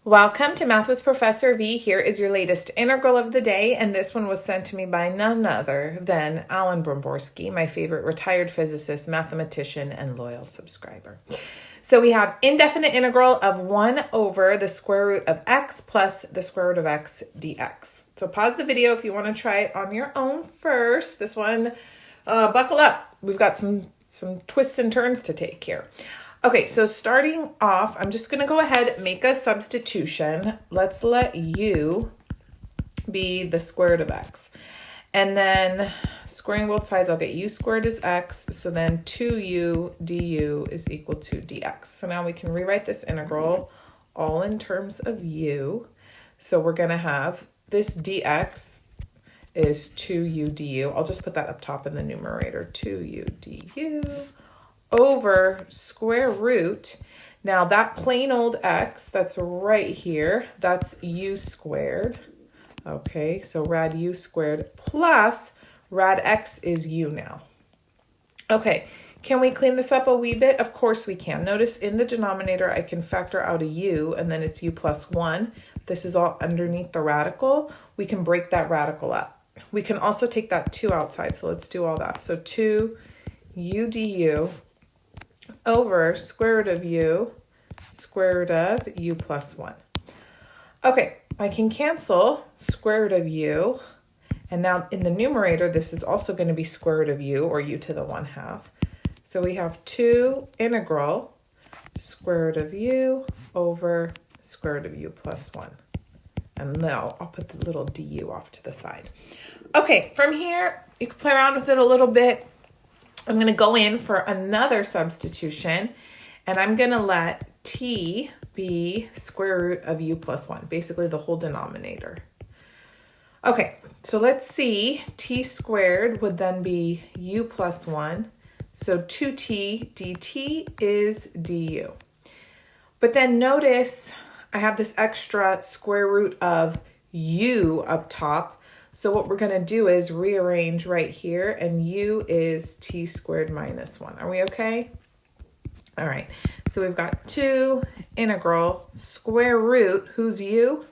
Welcome to Math with Professor V. Here is your latest integral of the day, and this one was sent to me by none other than Alan Bromborski, my favorite retired physicist, mathematician, and loyal subscriber. So we have indefinite integral of 1 over the square root of x plus the square root of x dx. So pause the video if you want to try it on your own first. This one, buckle up. We've got some twists and turns to take here. Okay, so starting off, I'm just going to go ahead and make a substitution. Let's let u be the square root of x. And then squaring both sides, I'll get u squared is x. So then 2u du is equal to dx. So now we can rewrite this integral all in terms of u. So we're going to have this dx is 2u du. I'll just put that up top in the numerator, 2u du. Over square root. Now that plain old x that's right here, that's u squared. Okay, so rad u squared plus rad x is u now. Okay, can we clean this up a wee bit? Of course we can. Notice in the denominator I can factor out a u and then it's u plus 1. This is all underneath the radical. We can break that radical up. We can also take that 2 outside, so let's do all that. So 2 u du over square root of u, square root of u plus 1. Okay, I can cancel square root of u, and now in the numerator, this is also going to be square root of u, or u to the 1/2. So we have 2 integral square root of u over square root of u plus 1. And now I'll put the little du off to the side. Okay, from here, you can play around with it a little bit. I'm going to go in for another substitution, and I'm going to let t be square root of u plus 1, basically the whole denominator. Okay, so let's see. T squared would then be u plus 1, so 2t dt is du. But then notice I have this extra square root of u up top. So what we're going to do is rearrange right here, and u is t squared minus 1. Are we okay? All right. So we've got 2 integral square root, who's u?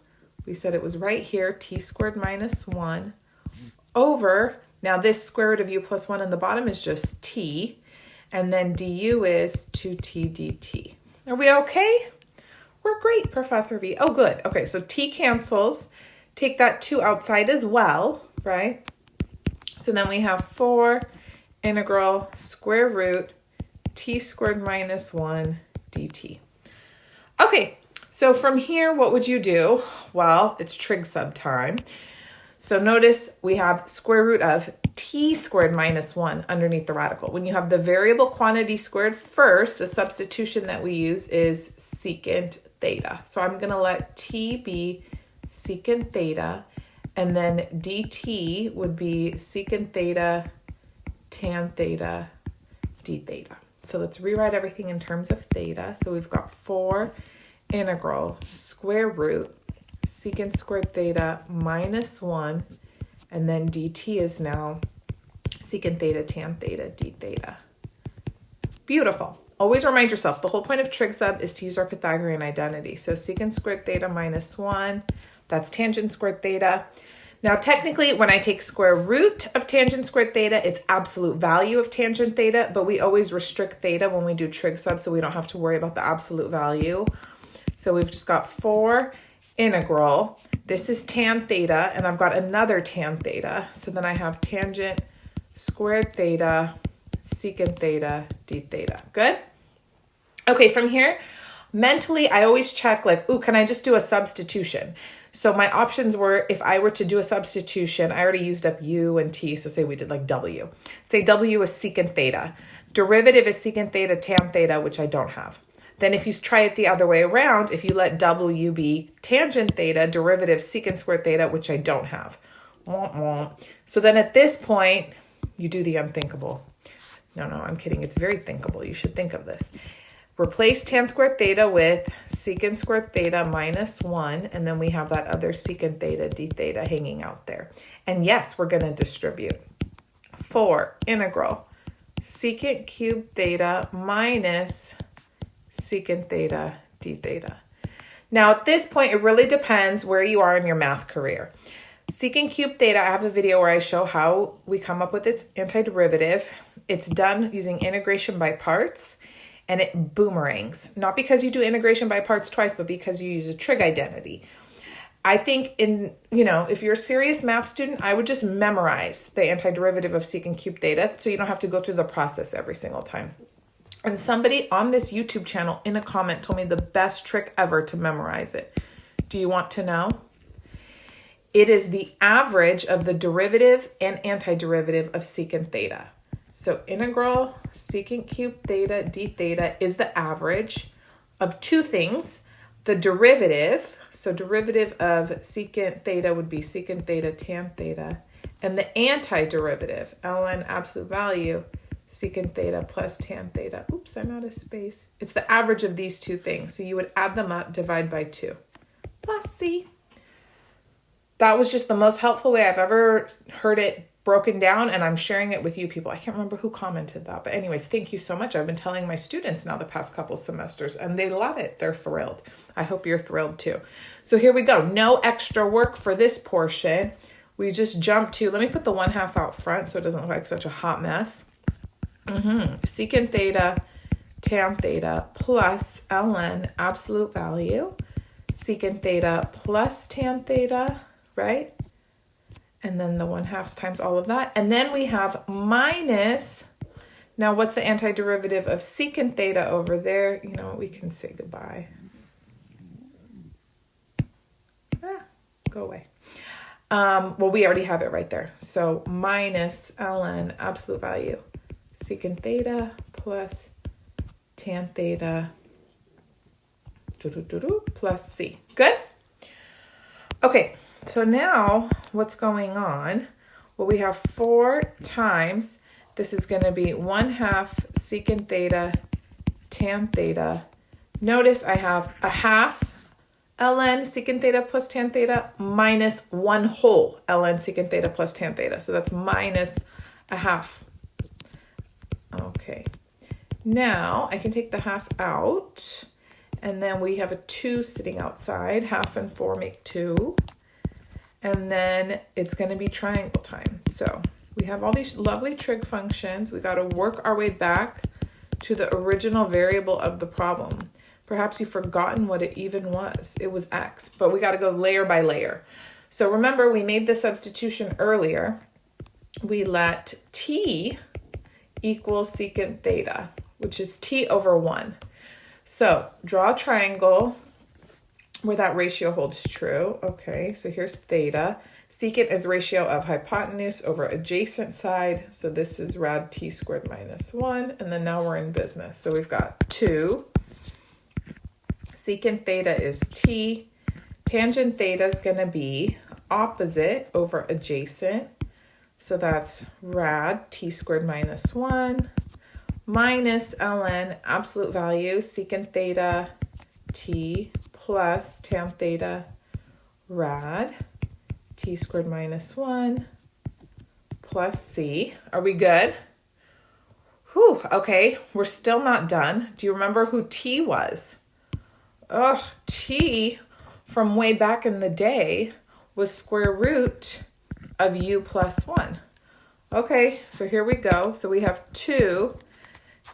We said it was right here, t squared minus 1, over, now this square root of u plus 1 in the bottom is just t, and then du is 2t dt. Are we okay? We're great, Professor V. Oh, good. Okay, so t cancels. Take that 2 outside as well, right? So then we have 4 integral square root t squared minus 1 dt. Okay, so from here, what would you do? Well, it's trig sub time. So notice we have square root of t squared minus 1 underneath the radical. When you have the variable quantity squared first, the substitution that we use is secant theta. So I'm going to let t be secant theta, and then dt would be secant theta tan theta d theta. So let's rewrite everything in terms of theta. So we've got 4 integral square root secant squared theta minus 1, and then dt is now secant theta tan theta d theta. Beautiful. Always remind yourself, the whole point of trig sub is to use our Pythagorean identity. So secant squared theta minus 1, that's tangent squared theta. Now, technically, when I take square root of tangent squared theta, it's absolute value of tangent theta, but we always restrict theta when we do trig sub, so we don't have to worry about the absolute value. So we've just got 4 integral. This is tan theta, and I've got another tan theta. So then I have tangent squared theta, secant theta, d theta. Good? Okay, from here, mentally, I always check like, ooh, can I just do a substitution? So my options were, if I were to do a substitution, I already used up u and t, so say we did like w. Say w is secant theta. Derivative is secant theta tan theta, which I don't have. Then if you try it the other way around, if you let w be tangent theta, derivative secant squared theta, which I don't have. So then at this point, you do the unthinkable. No, I'm kidding. It's very thinkable. You should think of this. Replace tan squared theta with secant squared theta minus 1, and then we have that other secant theta d theta hanging out there. And yes, we're going to distribute. 4 integral secant cubed theta minus secant theta d theta. Now, at this point, it really depends where you are in your math career. Secant cube theta, I have a video where I show how we come up with its antiderivative. It's done using integration by parts, and it boomerangs. Not because you do integration by parts twice, but because you use a trig identity. I think if you're a serious math student, I would just memorize the antiderivative of secant cube theta so you don't have to go through the process every single time. And somebody on this YouTube channel in a comment told me the best trick ever to memorize it. Do you want to know? It is the average of the derivative and antiderivative of secant theta. So integral secant cube theta d theta is the average of two things. The derivative, so derivative of secant theta would be secant theta tan theta, and the antiderivative, ln absolute value, secant theta plus tan theta. Oops, I'm out of space. It's the average of these two things. So you would add them up, divide by 2. Plus C. That was just the most helpful way I've ever heard it broken down, and I'm sharing it with you people. I can't remember who commented that, but anyways, thank you so much. I've been telling my students now the past couple semesters, and they love it. They're thrilled. I hope you're thrilled too. So here we go. No extra work for this portion. We just jump to, let me put the 1/2 out front so it doesn't look like such a hot mess. Secant theta tan theta plus ln absolute value, secant theta plus tan theta, right? And then the 1/2 times all of that. And then we have minus, now what's the antiderivative of secant theta over there? You know, we can say goodbye. Go away. Well, we already have it right there. So minus ln absolute value, secant theta plus tan theta plus C. Good? Okay, so now what's going on? Well, we have 4 times, this is going to be 1/2 secant theta tan theta. Notice I have a half ln secant theta plus tan theta minus 1/2 ln secant theta plus tan theta. So that's minus a half. Okay, now I can take the half out, and then we have a 2 sitting outside. Half and 4 make 2, and then it's going to be triangle time. So we have all these lovely trig functions. We got to work our way back to the original variable of the problem. Perhaps you've forgotten what it even was. It was x, but we got to go layer by layer. So remember, we made the substitution earlier. We let t equals secant theta, which is t over 1. So draw a triangle where that ratio holds true. Okay, so here's theta. Secant is ratio of hypotenuse over adjacent side. So this is rad t squared minus 1. And then now we're in business. So we've got 2. Secant theta is t. Tangent theta is going to be opposite over adjacent. So that's rad t squared minus 1 minus ln absolute value secant theta t plus tan theta rad t squared minus 1 plus C. Are we good? Whew, okay, we're still not done. Do you remember who t was? Oh, t from way back in the day was square root of u plus 1. Okay, so here we go. So we have 2.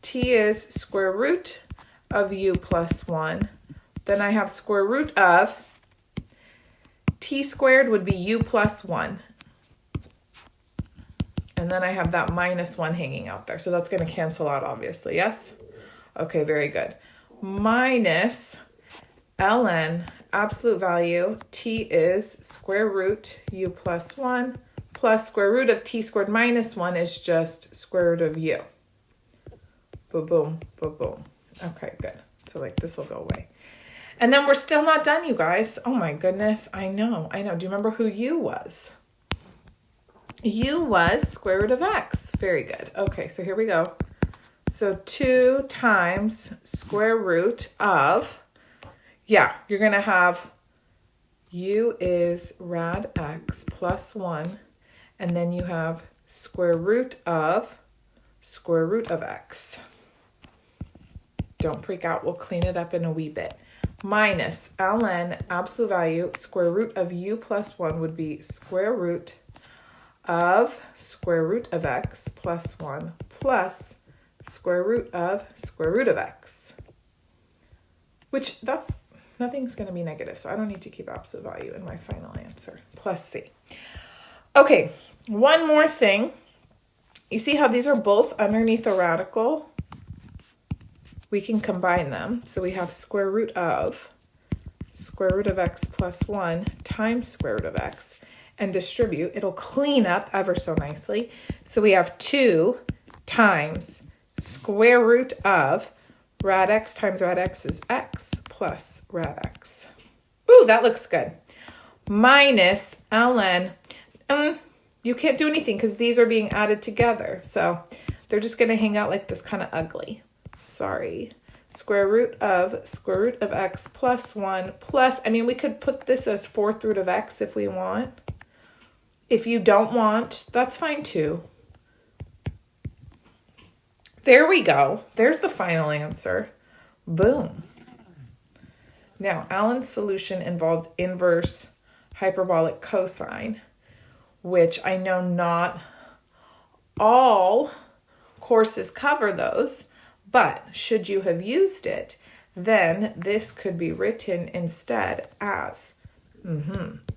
T is square root of u plus 1. Then I have square root of t squared would be u plus 1. And then I have that minus 1 hanging out there. So that's going to cancel out, obviously, yes? Okay, very good. Minus ln absolute value, t is square root u plus 1 plus square root of t squared minus 1 is just square root of u. Boom, boom, boom, boom. Okay, good. So like this will go away. And then we're still not done, you guys. Oh my goodness. I know. Do you remember who u was? U was square root of x. Very good. Okay, so here we go. So 2 times square root of, yeah, you're going to have u is rad x plus 1, and then you have square root of x. Don't freak out. We'll clean it up in a wee bit. minus ln absolute value square root of u plus 1 would be square root of x plus 1 plus square root of x, which nothing's going to be negative, so I don't need to keep absolute value in my final answer, plus c. Okay, one more thing. You see how these are both underneath a radical? We can combine them. So we have square root of x plus 1 times square root of x, and distribute. It'll clean up ever so nicely. So we have 2 times square root of rad x times rad x is x plus rad x. Ooh, that looks good. Minus ln, you can't do anything because these are being added together. So they're just going to hang out like this, kind of ugly. Sorry. Square root of x plus 1 plus, we could put this as 4th root of x if we want. If you don't want, that's fine too. There we go. There's the final answer. Boom. Now, Alan's solution involved inverse hyperbolic cosine, which I know not all courses cover those, but should you have used it, then this could be written instead as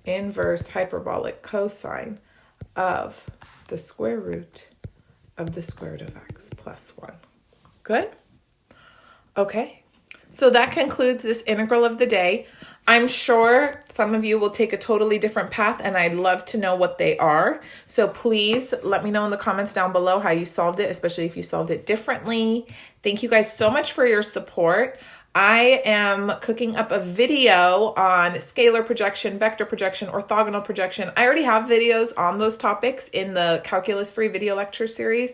inverse hyperbolic cosine of the square root of the square root of x plus 1. Good? Okay. So that concludes this integral of the day. I'm sure some of you will take a totally different path, and I'd love to know what they are. So please let me know in the comments down below how you solved it, especially if you solved it differently. Thank you guys so much for your support. I am cooking up a video on scalar projection, vector projection, orthogonal projection. I already have videos on those topics in the Calculus 3 video lecture series,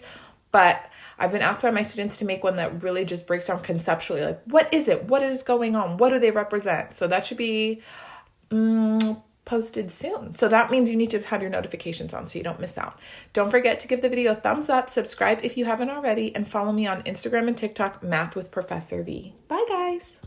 but I've been asked by my students to make one that really just breaks down conceptually, like, what is it? What is going on? What do they represent? So that should be posted soon. So that means you need to have your notifications on so you don't miss out. Don't forget to give the video a thumbs up, subscribe if you haven't already, and follow me on Instagram and TikTok, Math with Professor V. Bye, guys.